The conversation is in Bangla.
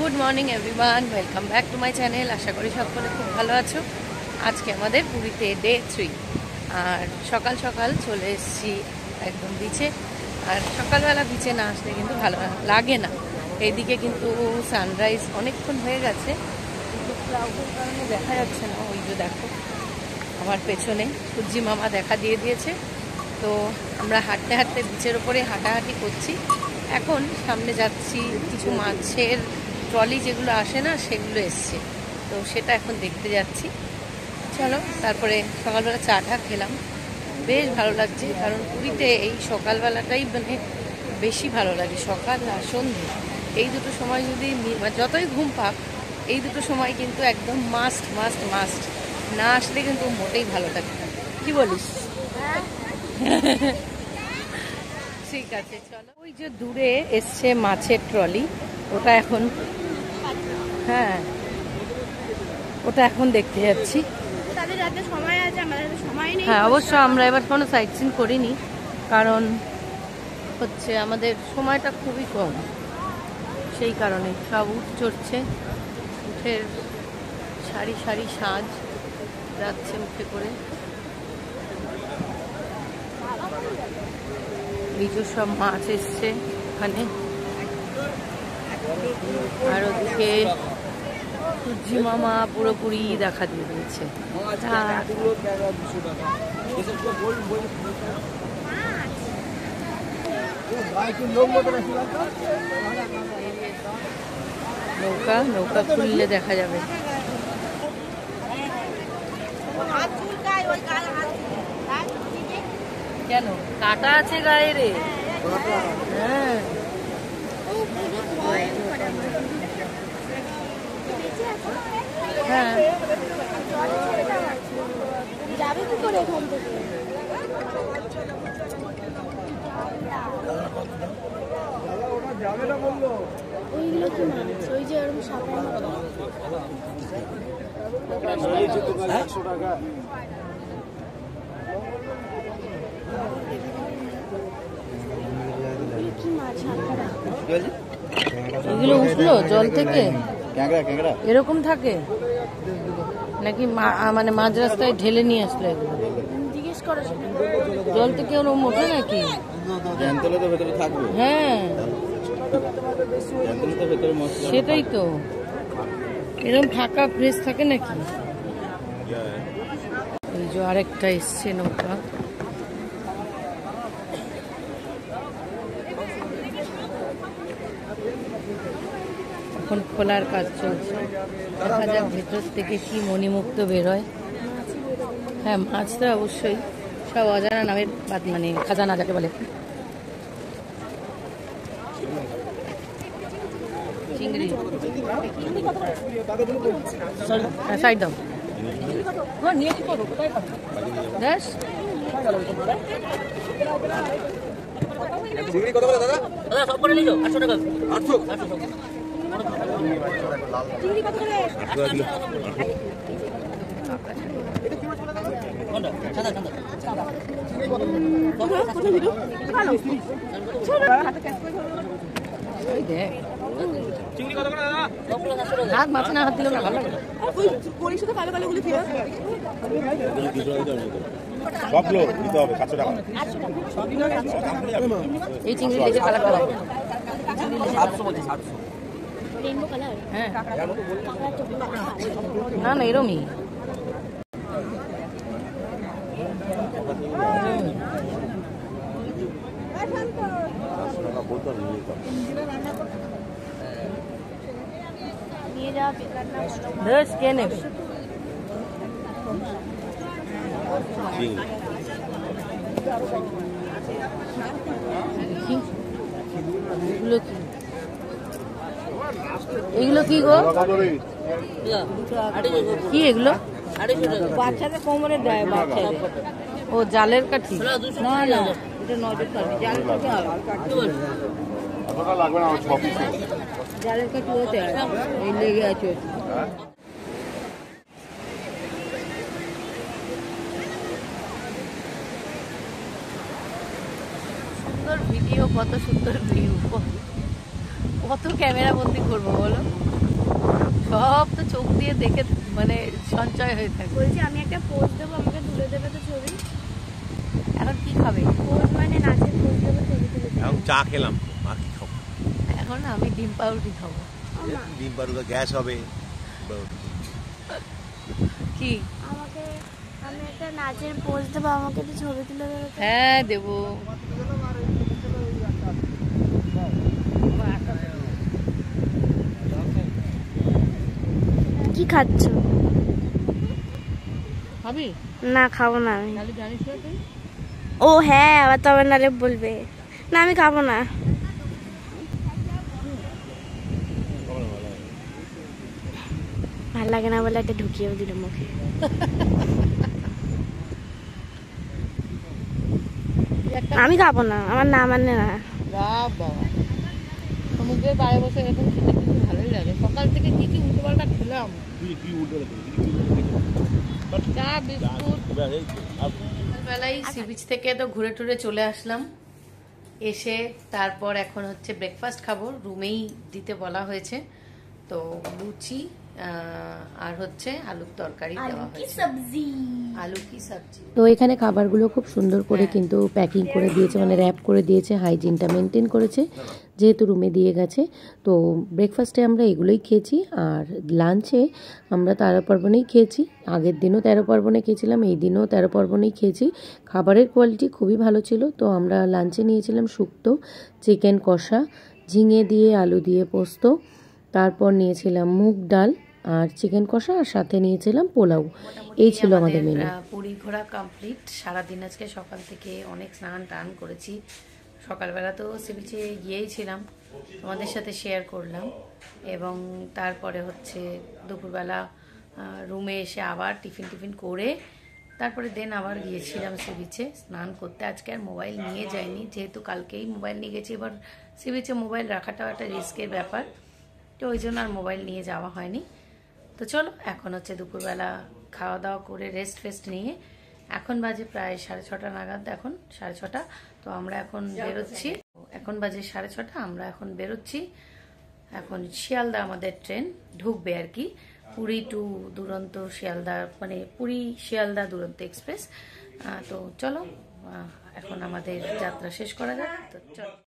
Good morning everyone, welcome back to my channel. আশা করি সকলে খুব ভালো আছো। আজকে আমাদের পুরীতে ডে 3, আর সকাল সকাল চলে এসেছি একদম বিচে। আর সকালবেলা বিচে না আসলে কিন্তু ভালো লাগে না। এইদিকে কিন্তু সানরাইজ অনেকক্ষণ হয়ে গেছে, কিন্তু ক্লাউডের কারণে দেখা যাচ্ছে না। ওই যে দেখো আমার পেছনে সূর্যি মামা দেখা দিয়ে দিয়েছে। তো আমরা হাঁটতে হাঁটতে বিচের ওপরে হাঁটাহাঁটি করছি। এখন সামনে যাচ্ছি, কিছু মাছের ট্রলি যেগুলো আসে না সেগুলো এসছে, তো সেটা এখন দেখতে যাচ্ছি। চলো, তারপরে সকালবেলা চাটা খেলাম, বেশ ভালো লাগছে। কারণ পুরীতে এই সকালবেলাটাই মানে বেশি ভালো লাগে, সকাল আর সন্ধে এই দুটো সময় যদি যতই ঘুম পাক, এই দুটো সময় কিন্তু একদম মাস্ট মাস্ট মাস্ট, না আসলে কিন্তু মোটেই ভালো লাগে না। কি বলিস? ঠিক আছে, চলো। ওই যে দূরে এসছে মাছের ট্রলি, ওটা এখন, হ্যাঁ ওটা এখন দেখতে যাচ্ছি। হ্যাঁ অবশ্য আমরা এবার কোনো সাইট সিন করিনি, কারণ হচ্ছে আমাদের সময়টা খুবই কম, সেই কারণে সব উঠ চড়ছে। উঠের সারি সারি সাজ যাচ্ছে উঠে করে। এই যে সব মাছ এসছে ওখানে, আর ওদিকে সূর্যি মামা পুরোপুরি দেখা দিয়ে দিয়েছে। নৌকা নৌকা খুললে দেখা যাবে। কেন কাটা আছে গায়ে রে? হ্যাঁ হ্যাঁ, যাবে কি করে এখান থেকে? ওইগুলো কি মাছ? ওই যে ওরকম সাপের মতো। কি মাছ? এগুলো উঠলো জল থেকে? এরকম থাকে নাকি মানে মাঝ রাস্তায় ঢেলে নিয়ে আসলো এগুলো? জিজ্ঞেস করো, জল থেকে ওরকম ওঠে নাকি? হ্যাঁ সেটাই তো, এরকম ফাঁকা ফ্রেশ থাকে নাকি? এই যে আরেকটা এসছে নৌকা। এখন খোলার কাজ চলছে, দেখা যাক ভেতর থেকে কি মণিমুক্ত বেরোয়। হ্যাঁ মাছটা অবশ্যই সব অজানা নামের মানে খাজানা যাকে বলে। চিংড়ি সাইড দাও। ব্যাস চিংড়ি কত করে দাদা? দাদা সব করে নিও 800 টাকা। 800 চিংড়ি কত করে? 800 এটা কি মাছ বলে দাদা? কোনটা? সাদা সাদা চিংড়ি কত? কত ভিডিও? ভালো ছোট হাতে ক্যাচ করে ধরো। এই দেখ চিংড়ি কত করে দাদা? সব করে 800 টাকা। হাত মাছে না হাত দিলে না ভালো লাগে। ওই পরির সাথে কালো কালো গুলো ফিরে সবগুলো দিতে হবে 700 টাকা। এই চিংড়ি লেজের কালার করা 700 বলছি 700। Rainbow colour. হ্যাঁ কালার তো না না এরমই। নিয়ে যাওয়া বেকার না। বেশ কে নেবে? এগুলো কি? এগুলো কি গো? কি এগুলো? বাচ্চাদের কোমরে দেয় বাচ্চাদের। ও জালের কাঠি? না না, এটা নজর কাঠি। জালের কাঠি লাগবে না 6 পিস। জালের কাঠি ওতে এই লেগে আছে। সুন্দর ভিডিও, কত সুন্দর ভিউ, কত ক্যামেরা বন্দি করবো বলো। সব তো চোখ দিয়ে দেখে মানে সঞ্চয় হয়ে থাকে। বলছি আমি একটা পোজ দেবো, আমাকে তুলে দেবে তো ছবি? এখন কি খাবে? পোজ মানে নাচের পোজ দেবো, ছবি তুলে দেবে। এখন চা খেলাম, আর কি খাবো? এখন আমি ডিম পাউরুটি খাবো। ডিম পারুকা গ্যাস হবে। কি? আমাকে, আমি একটা নাচের পোজ দেবো, আমাকে একটু ছবি তুলে দেবে তো? হ্যাঁ দেবো। কি খাচ্ছ? খাবি? না খাবো না আমি। তাহলে জানিস না তুই? ও হ্যাঁ, আবার তবে নালে বলবে না আমি খাবো না। ভাল লাগে না বলে একটা ঢুকিয়েও দিল মুখে। আমি খাবো না, আমার না মানে না। বাবা, সমুদ্রের পাড়ে বসে এরকম খেতে কিন্তু ভালোই লাগে। সকাল থেকে কি কি উল্টো পাল্টা খেলাম, চা বিস্কুট। সকালবেলায় সি বিচ থেকে তো ঘুরে টুরে চলে আসলাম, এসে তারপর এখন হচ্ছে ব্রেকফাস্ট খাবো। রুমেই দিতে বলা হয়েছে, তো লুচি আর হচ্ছে আলুর তরকারি দেওয়া হয়েছে। আলু কি সবজি। তো এখানে খাবারগুলো খুব সুন্দর করে কিন্তু প্যাকিং করে দিয়েছে, মানে র্যাপ করে দিয়েছে, হাইজিনটা মেনটেন করেছে যেহেতু রুমে দিয়ে গেছে। তো ব্রেকফাস্টে আমরা এগুলোই খেয়েছি, আর লাঞ্চে আমরা 13 পার্বণেই খেয়েছি। আগের দিনও 13 পার্বণে খেয়েছিলাম, এই দিনও 13 পার্বণেই খেয়েছি। খাবারের কোয়ালিটি খুবই ভালো ছিল। তো আমরা লাঞ্চে নিয়েছিলাম শুক্তো, চিকেন কষা, ঝিঙে দিয়ে আলু দিয়ে পোস্ত, তারপর নিয়েছিলাম মুগ ডাল আর চিকেন কষা, আর সাথে নিয়েছিলাম পোলাও। এই ছিল আমাদের মেনু। পুরী ঘোরা কমপ্লিট। সারাদিন আজকে সকাল থেকে অনেক স্নান টান করেছি। সকালবেলা তো সি বিচে গিয়েই ছিলাম, তোমাদের সাথে শেয়ার করলাম, এবং তারপরে হচ্ছে দুপুরবেলা রুমে এসে আবার টিফিন করে তারপরে দেন আবার গিয়েছিলাম সি বিচে স্নান করতে। আজকে আর মোবাইল নিয়ে যাইনি, যেহেতু কালকেই মোবাইল নিয়ে গেছি। এবার সি বিচে মোবাইল রাখাটাও একটা রিস্কের ব্যাপার, তো ওই জন্য আর মোবাইল নিয়ে যাওয়া হয়নি। তো চলো, এখন হচ্ছে দুপুরবেলা খাওয়া দাওয়া করে রেস্ট ফেস্ট নিয়ে এখন বাজে প্রায় 6:30 নাগাদ, এখন 6:30। তো আমরা এখন বেরোচ্ছি, এখন বাজে 6:30, আমরা এখন বেরোচ্ছি। এখন শিয়ালদা আমাদের ট্রেন ঢুকবে আর কি, পুরী টু দুরন্ত শিয়ালদা, মানে পুরী শিয়ালদা দুরন্ত এক্সপ্রেস। তো চলো এখন আমাদের যাত্রা শেষ করা যাক। তো চলো।